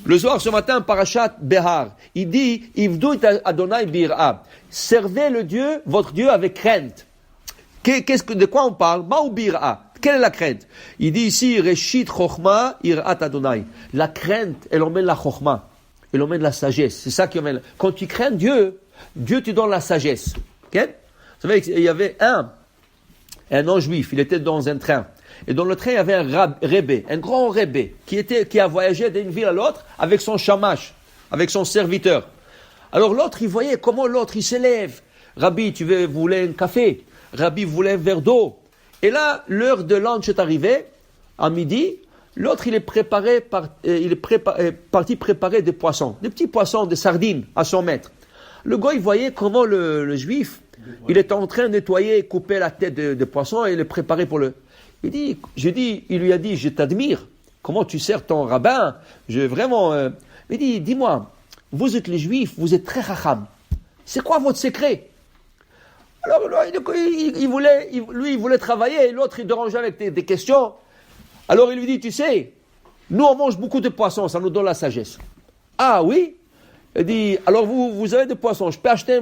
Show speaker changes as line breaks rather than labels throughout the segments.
Le Zohar ce matin, Parashat Behar, il dit, Ivdu et Adonai bir'a. Servez le Dieu, votre Dieu avec crainte. De quoi on parle? Ma'u bir'a. Quelle est la crainte? Il dit ici, Reshit Chochma Ir'at Adonai. La crainte, elle emmène la Chochma. Elle emmène la sagesse. C'est ça qui emmène. Quand tu crains Dieu, Dieu te donne la sagesse. Okay? Vous savez, il y avait un non-juif, il était dans un train. Et dans le train, il y avait un rébé, un grand rébé, qui a voyagé d'une ville à l'autre avec son shamash, avec son serviteur. Alors l'autre, il voyait comment l'autre, il s'élève. Rabbi, vous voulez un café? Rabbi, vous voulez un verre d'eau? Et là, l'heure de lunch est arrivée, à midi. L'autre, il est parti préparer des poissons, des petits poissons, des sardines à son maître. Le gars, il voyait comment le juif, il était en train de nettoyer, couper la tête de poisson et le préparer pour le... Il lui a dit, je t'admire. Comment tu sers ton rabbin? Il dit, dis-moi, vous êtes les juifs, vous êtes très racham. C'est quoi votre secret? Alors, il voulait travailler, et l'autre, il dérangeait avec des questions. Alors, il lui dit, tu sais, nous, on mange beaucoup de poissons, ça nous donne la sagesse. Ah oui? Il dit, alors vous avez des poissons, je peux acheter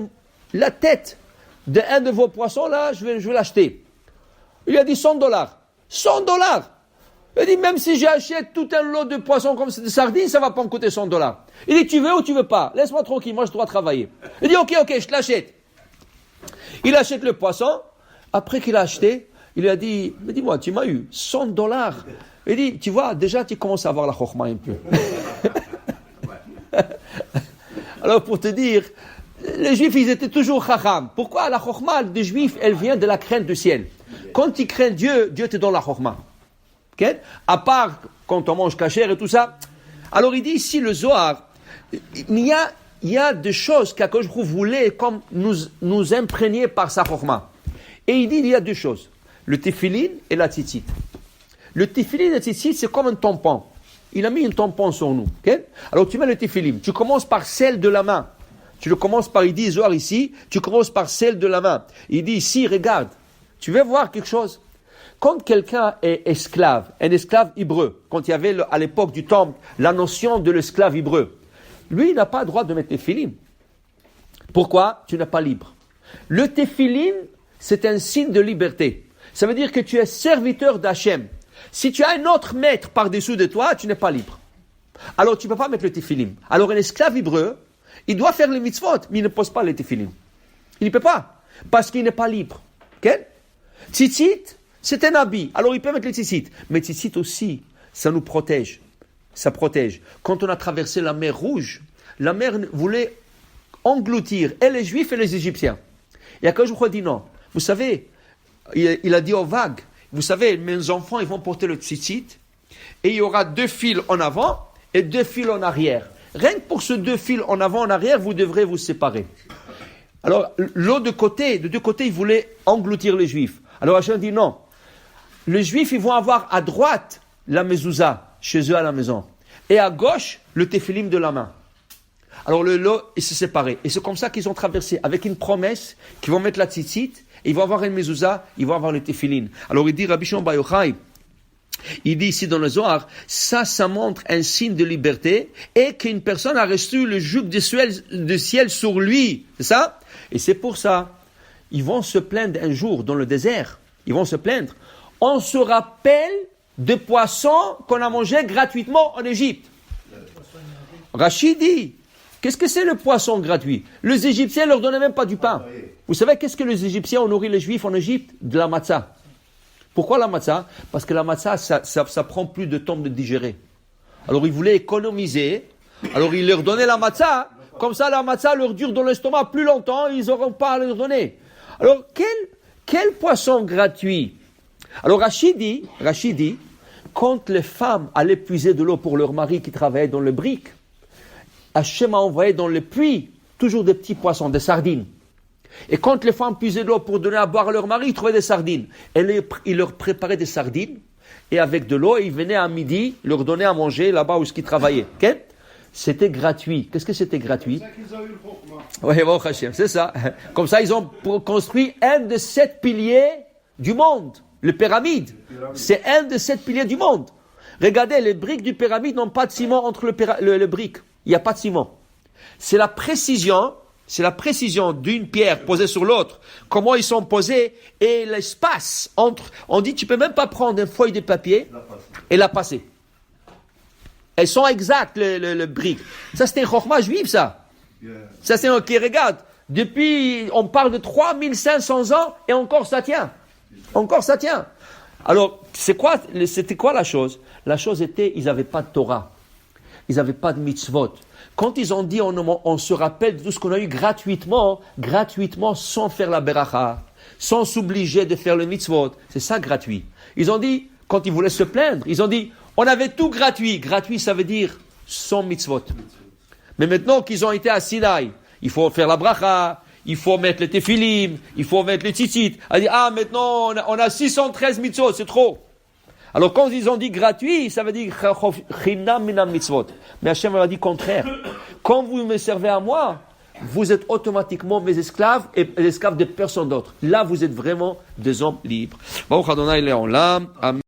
la tête d'un de vos poissons, là, je vais l'acheter. Il a dit $100. $100. Il dit, même si j'achète tout un lot de poissons comme de sardines, ça va pas me coûter $100. Il dit, tu veux ou tu veux pas? Laisse-moi tranquille, moi je dois travailler. Il dit, ok, je te l'achète. Il achète le poisson. Après qu'il a acheté, il lui a dit, mais dis-moi, tu m'as eu $100. Il dit, tu vois, déjà tu commences à avoir la chokhma un peu. Alors pour te dire, les juifs, ils étaient toujours chacham. Pourquoi la chokhma des juifs, elle vient de la crainte du ciel? Quand tu crains Dieu, Dieu te donne la chokhma. Okay? À part quand on mange kasher et tout ça. Alors il dit ici, le Zohar, il y a des choses qu'Akadosh Baruch Hu voulait comme nous imprégner par sa chokhma. Et il dit, il y a deux choses. Le tefillin et la tzitzit. Le tefillin et la tzitzit, c'est comme un tampon. Il a mis un tampon sur nous. Okay? Alors tu mets le tefillin. Tu commences par celle de la main. Il dit, Zohar ici, tu commences par celle de la main. Il dit ici, regarde. Tu veux voir quelque chose? Quand quelqu'un est esclave, un esclave hébreu, quand il y avait à l'époque du temple la notion de l'esclave hébreu, lui, il n'a pas le droit de mettre tefillin. Pourquoi? Tu n'es pas libre. Le tefillin, c'est un signe de liberté. Ça veut dire que tu es serviteur d'Hachem. Si tu as un autre maître par-dessous de toi, tu n'es pas libre. Alors, tu ne peux pas mettre le tefillin. Alors, un esclave hébreu, il doit faire les mitzvot, mais il ne pose pas le tefillin. Il ne peut pas, parce qu'il n'est pas libre. Okay? Tzitzit, c'est un habit. Alors, il peut mettre les tzitzit. Mais tzitzit aussi, ça nous protège. Ça protège. Quand on a traversé la mer Rouge, la mer voulait engloutir et les Juifs et les Égyptiens. Et Akadosh Baruch Hu dit non. Vous savez, il a dit aux vagues, vous savez, mes enfants, ils vont porter le tzitzit et il y aura 2 fils en avant et 2 fils en arrière. Rien que pour ces 2 fils en avant et en arrière, vous devrez vous séparer. Alors, de deux côtés, ils voulaient engloutir les Juifs. Alors Hachem dit non. Les Juifs, ils vont avoir à droite la mezouza, chez eux à la maison. Et à gauche, le tefillim de la main. Alors le lot, ils se séparaient. Et c'est comme ça qu'ils ont traversé, avec une promesse qu'ils vont mettre la tzitzit, et ils vont avoir une mezouza, ils vont avoir le tefillin. Alors il dit, Rabbi Shimon Bar Yochai, il dit ici dans le Zohar, ça montre un signe de liberté, et qu'une personne a reçu le joug du ciel sur lui. C'est ça? Et c'est pour ça, ils vont se plaindre un jour dans le désert. Ils vont se plaindre. On se rappelle des poissons qu'on a mangés gratuitement en Égypte. Rachid dit, qu'est-ce que c'est le poisson gratuit? Les Égyptiens ne leur donnaient même pas du pain. Vous savez qu'est-ce que les Égyptiens ont nourri les Juifs en Égypte? De la matzah. Pourquoi la matzah? Parce que la matzah, ça prend plus de temps de digérer. Alors ils voulaient économiser. Alors ils leur donnaient la matzah. Comme ça, la matzah leur dure dans l'estomac plus longtemps. Ils n'auront pas à leur donner. Alors quel poisson gratuit? Alors Rachid dit, quand les femmes allaient puiser de l'eau pour leur mari qui travaillait dans le brick, Hachem a envoyé dans le puits toujours des petits poissons, des sardines. Et quand les femmes puisaient de l'eau pour donner à boire à leur mari, ils trouvaient des sardines. Et ils leur préparaient des sardines, et avec de l'eau, ils venaient à midi leur donner à manger là-bas où ils travaillaient. Okay? C'était gratuit. Qu'est-ce que c'était gratuit? C'est ça qu'ils ont eu le oui, bon, Hachem, c'est ça. Comme ça, ils ont construit un de 7 piliers du monde. Le pyramide. C'est un de 7 piliers du monde. Regardez, les briques du pyramide n'ont pas de ciment entre le brique. Il n'y a pas de ciment. C'est la précision d'une pierre posée sur l'autre. Comment ils sont posés et l'espace entre. On dit, tu peux même pas prendre une feuille de papier et la passer. Elles sont exactes, le brique. Ça, c'était un chokhma juif, ça. Ça, c'est un qui regarde. Depuis, on parle de 3500 ans et encore ça tient. Encore ça tient. Alors, c'était quoi la chose? La chose était, ils n'avaient pas de Torah. Ils n'avaient pas de mitzvot. Quand ils ont dit, on se rappelle de tout ce qu'on a eu gratuitement, sans faire la beracha, sans s'obliger de faire le mitzvot. C'est ça gratuit. Ils ont dit, quand ils voulaient se plaindre, ils ont dit, on avait tout gratuit. Gratuit, ça veut dire sans mitzvot. Mais maintenant qu'ils ont été à Sinaï, il faut faire la bracha, il faut mettre le téphilim, il faut mettre le tzitzit. Elle dit, maintenant, on a 613 mitzvot, c'est trop. Alors, quand ils ont dit gratuit, ça veut dire chinam minam mitzvot. Mais Hachem a dit contraire. Quand vous me servez à moi, vous êtes automatiquement mes esclaves et les esclaves de personne d'autre. Là, vous êtes vraiment des hommes libres. Baruch Adonai Le'olam. Amen.